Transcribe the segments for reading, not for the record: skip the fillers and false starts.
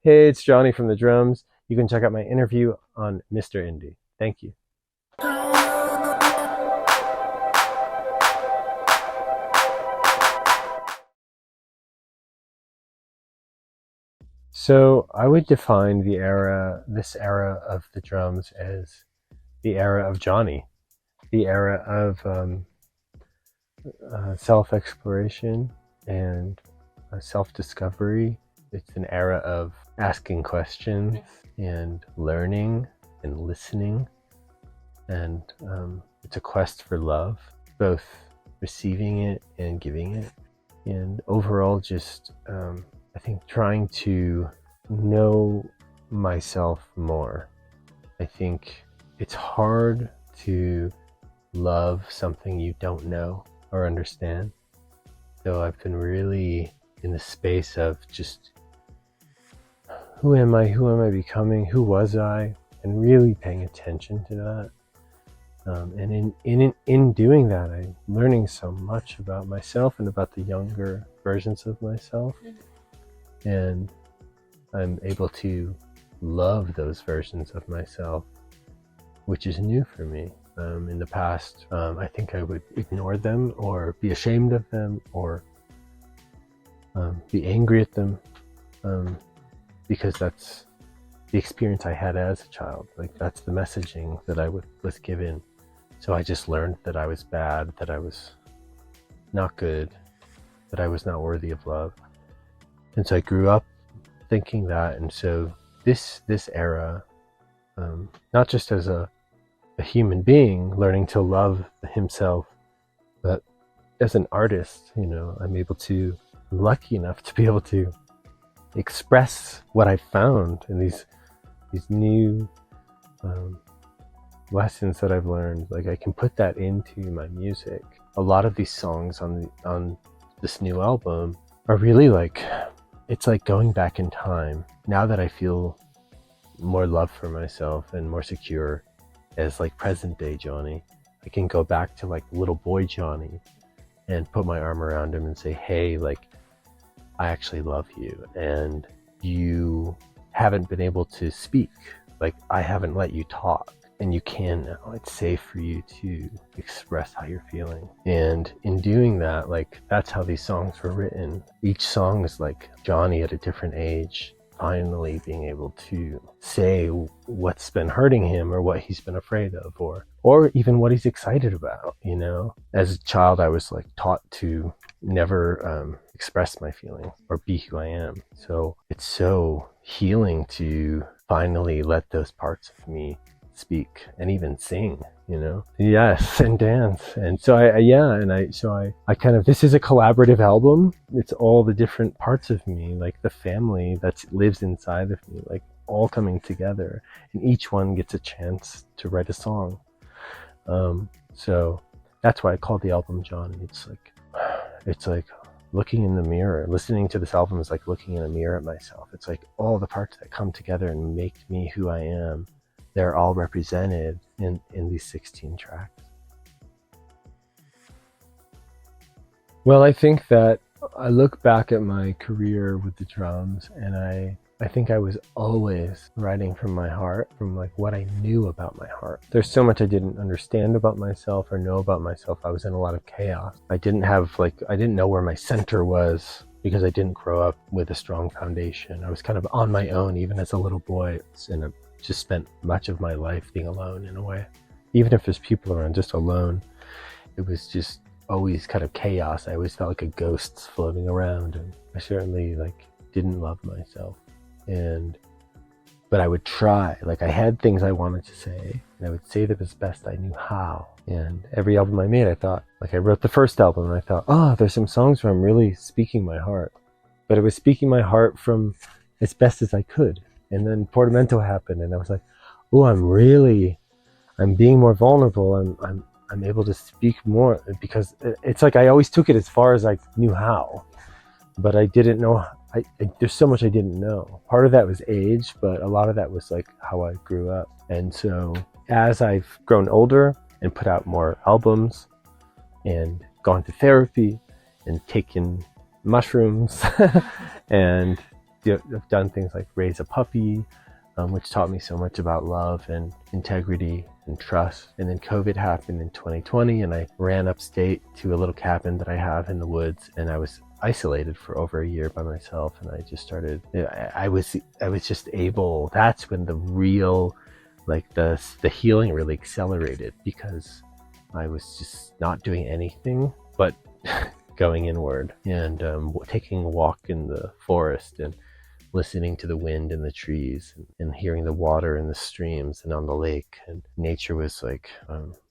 Hey, it's Jonny from the drums. You can check out my interview on Mr.Indie. Thank you. So I would define this era of the drums as the era of Jonny, the era of self-exploration and self-discovery. It's an era of asking questions and learning and listening, and it's a quest for love, both receiving it and giving it, and overall just I think trying to know myself more. I think it's hard to love something you don't know or understand. So I've been really in the space of just who am I becoming, who was I, and really paying attention to that. And in doing that, I'm learning so much about myself and about the younger versions of myself. And I'm able to love those versions of myself, which is new for me. In the past, I think I would ignore them or be ashamed of them or be angry at them, because that's the experience I had as a child. Like, that's the messaging that I was given. So I just learned that I was bad, that I was not good, that I was not worthy of love. And so I grew up thinking that. And so this era, not just as a human being learning to love himself, but as an artist, I'm lucky enough to be able to express what I found in these new lessons that I've learned. Like, I can put that into my music. A lot of these songs on this new album are really like, it's like going back in time. Now that I feel more love for myself and more secure as like present day Jonny, I can go back to like little boy Jonny and put my arm around him and say, hey, like, I actually love you, and you haven't been able to speak. Like, I haven't let you talk, and you can now. It's safe for you to express how you're feeling. And in doing that, like, that's how these songs were written. Each song is like Jonny at a different age, finally being able to say what's been hurting him or what he's been afraid of, or even what he's excited about. As a child, I was like taught to never express my feelings or be who I am. So it's so healing to finally let those parts of me speak and even sing, yes, and dance. And so I kind of, this is a collaborative album. It's all the different parts of me, like the family that lives inside of me, like all coming together, and each one gets a chance to write a song. So that's why I call the album Jonny. It's like looking in the mirror. Listening to this album is like looking in a mirror at myself. It's like all the parts that come together and make me who I am. They're all represented in these 16 tracks. Well, I think that I look back at my career with the drums, and I think I was always writing from my heart, from like what I knew about my heart. There's so much I didn't understand about myself or know about myself. I was in a lot of chaos. I didn't know where my center was, because I didn't grow up with a strong foundation. I was kind of on my own, even as a little boy, and just spent much of my life being alone in a way. Even if there's people around, just alone. It was just always kind of chaos. I always felt like a ghost floating around, and I certainly didn't love myself. But I would try. Like, I had things I wanted to say, and I would say them as best I knew how. And every album I made, I thought, like, I wrote the first album and I thought, there's some songs where I'm really speaking my heart. But I was speaking my heart from as best as I could. And then Portamento happened, and I was like, I'm being more vulnerable. I'm able to speak more, because it's like I always took it as far as I knew how, but I didn't know. There's so much I didn't know. Part of that was age, but a lot of that was like how I grew up. And so as I've grown older and put out more albums and gone to therapy and taken mushrooms and I've done things like raise a puppy, which taught me so much about love and integrity and trust. And then COVID happened in 2020, and I ran upstate to a little cabin that I have in the woods, and I was isolated for over a year by myself. And I just started, I was just able, that's when the real, like the healing really accelerated, because I was just not doing anything but going inward and taking a walk in the forest and listening to the wind in the trees and hearing the water in the streams and on the lake. And nature was like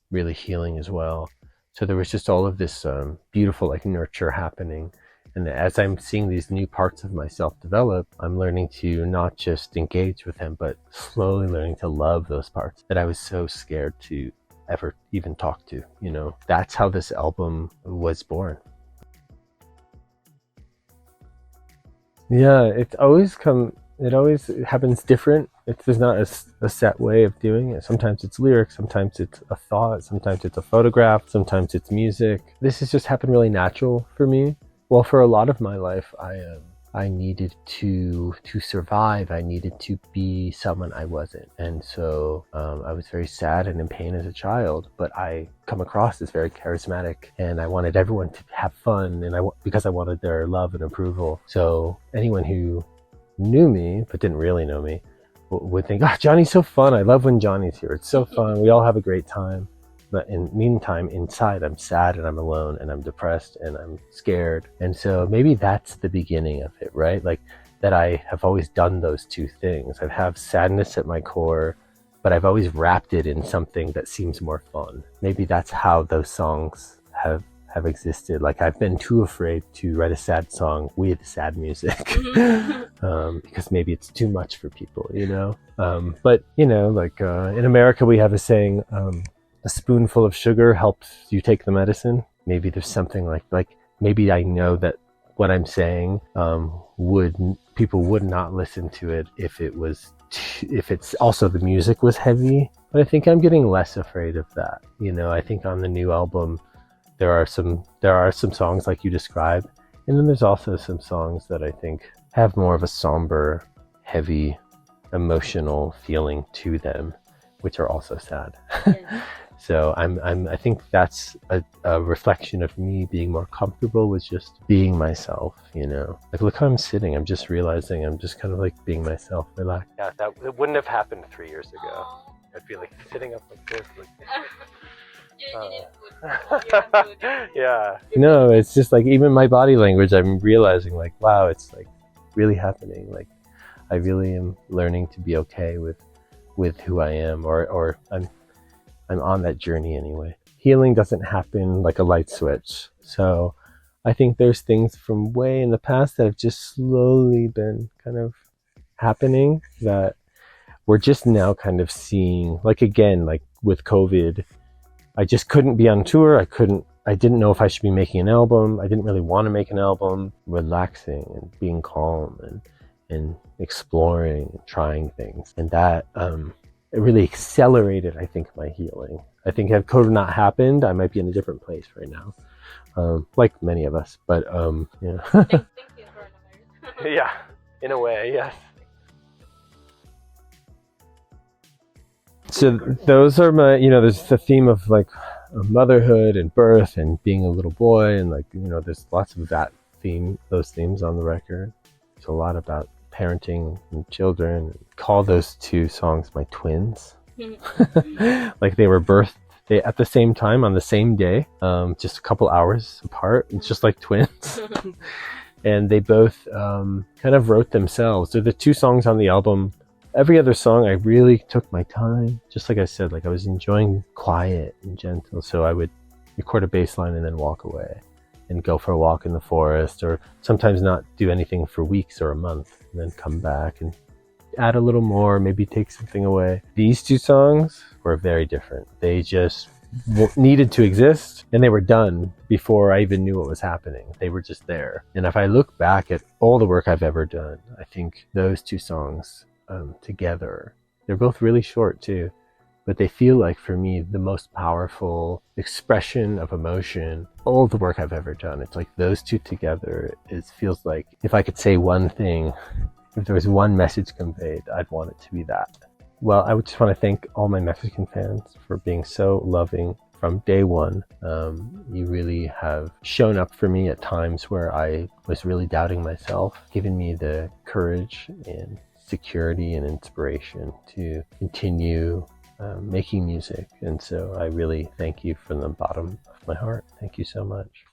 really healing as well. So there was just all of this beautiful like nurture happening. And as I'm seeing these new parts of myself develop, I'm learning to not just engage with them, but slowly learning to love those parts that I was so scared to ever even talk to. You know, that's how this album was born. Yeah, it always happens different. There's not a set way of doing it. Sometimes it's lyrics, sometimes it's a thought, sometimes it's a photograph, sometimes it's music. This has just happened really natural for me. Well, for a lot of my life, I needed to survive. I needed to be someone I wasn't. And so I was very sad and in pain as a child, but I come across as very charismatic, and I wanted everyone to have fun, and because I wanted their love and approval. So anyone who knew me but didn't really know me would think, oh, Jonny's so fun. I love when Jonny's here. It's so fun. We all have a great time. But in the meantime, inside, I'm sad and I'm alone and I'm depressed and I'm scared. And so maybe that's the beginning of it, right? Like that I have always done those two things. I have sadness at my core, but I've always wrapped it in something that seems more fun. Maybe that's how those songs have existed. Like I've been too afraid to write a sad song with sad music because maybe it's too much for people, you know? But, you know, like in America, we have a saying, a spoonful of sugar helps you take the medicine. Maybe there's something like maybe I know that what I'm saying people would not listen to it if it's also the music was heavy. But I think I'm getting less afraid of that. You know, I think on the new album there are some songs like you described, and then there's also some songs that I think have more of a somber, heavy, emotional feeling to them, which are also sad. Yeah. So I think that's a reflection of me being more comfortable with just being myself, you know. Like, look how I'm sitting. I'm just realizing I'm just kind of like being myself, relaxed. Yeah, that wouldn't have happened 3 years ago. I'd be like sitting up like this. Yeah. No, it's just like even my body language, I'm realizing like, wow, it's like really happening. Like I really am learning to be okay with who I am, or I'm on that journey anyway. Healing doesn't happen like a light switch. So I think there's things from way in the past that have just slowly been kind of happening that we're just now kind of seeing. Like again, like with COVID, I just couldn't be on tour. I didn't know if I should be making an album. I didn't really want to make an album. Relaxing and being calm and exploring and trying things. And that, it really accelerated, I think, my healing. I think had COVID not happened, I might be in a different place right now, like many of us. But yeah. Thank you, coronavirus. Yeah, in a way, yes. So those are my, you know, there's the theme of like motherhood and birth and being a little boy, and like, you know, there's lots of those themes on the record. It's a lot about parenting and children. Call those two songs my twins. Like they were birthed at the same time on the same day, just a couple hours apart. It's just like twins. And they both kind of wrote themselves. They're the two songs on the album. Every other song I really took my time. Just like I said, like I was enjoying quiet and gentle. So I would record a bass line and then walk away and go for a walk in the forest, or sometimes not do anything for weeks or a month, and then come back and add a little more, maybe take something away. These two songs were very different. They just needed to exist, and they were done before I even knew what was happening. They were just there. And if I look back at all the work I've ever done, I think those two songs together, they're both really short too, but they feel like, for me, the most powerful expression of emotion, all the work I've ever done. It's like those two together, it feels like if I could say one thing, if there was one message conveyed, I'd want it to be that. Well, I would just want to thank all my Mexican fans for being so loving from day one. You really have shown up for me at times where I was really doubting myself, giving me the courage and security and inspiration to continue making music. And so I really thank you from the bottom of my heart. Thank you so much.